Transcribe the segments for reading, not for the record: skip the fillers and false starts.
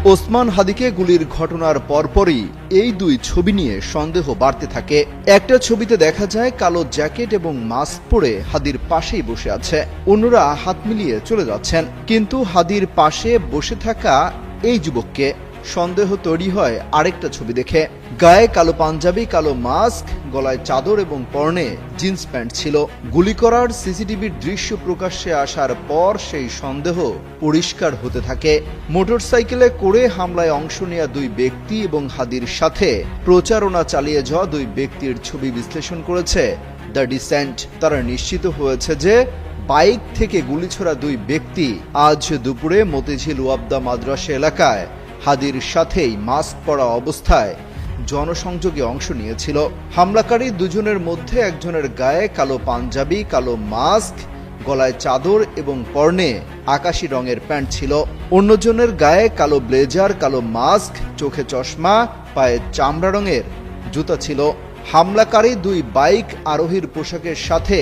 ওসমান হাদীকে গুলির ঘটনার পরপরই এই দুই ছবি নিয়ে সন্দেহ বাড়তে থাকে। একটা ছবিতে দেখা যায় কালো জ্যাকেট এবং মাস্ক পরে হাদীর পাশেই বসে আছে, অন্যরা হাত মিলিয়ে চলে যাচ্ছেন। কিন্তু হাদীর পাশে বসে থাকা এই যুবককে সন্দেহ তৈরি হয় আরেকটা ছবি দেখে। গায়ে কালো পাঞ্জাবি, কালো মাস্ক, গলায় চাদর এবং পরনে জিন্স প্যান্ট ছিল। গুলি করার সিসিটিভির দৃশ্য প্রকাশ্যে আসার পর সেই সন্দেহ পরিষ্কার হতে থাকে। মোটরসাইকেলে করে হামলায় অংশ নেওয়া দুই ব্যক্তি এবং হাদীর সাথে প্রচারণা চালিয়ে যাওয়া দুই ব্যক্তির ছবি বিশ্লেষণ করেছে দ্য ডিসেন্ট। তারা নিশ্চিত হয়েছে যে বাইক থেকে গুলি ছোড়া দুই ব্যক্তি আজ দুপুরে মতিঝিল ওয়াবদা মাদ্রাসা এলাকায় হাদীর সাথেই মাস্ক পরা অবস্থায় জনসংযোগে অংশ নিয়েছিল। হামলাকারী দুজনের মধ্যে একজনের গায়ে কালো পাঞ্জাবি, কালো মাস্ক, গলায় চাদর এবং পরনে আকাশি রঙের প্যান্ট ছিল। অন্যজনের গায়ে কালো ব্লেজার, কালো মাস্ক, চোখে চশমা, পায়ে চামড়া রঙের জুতা ছিল। হামলাকারী দুই বাইক আরোহীর পোশাকের সাথে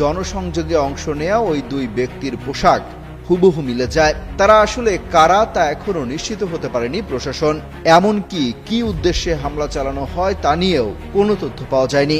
জনসংযোগে অংশ নেওয়া ওই দুই ব্যক্তির পোশাক হুবহু মিলে যায়। তারা আসলে কারা তা এখনো নিশ্চিত হতে পারেনি প্রশাসন। এমনকি কি উদ্দেশ্যে হামলা চালানো হয় তা নিয়েও কোনো তথ্য পাওয়া যায়নি।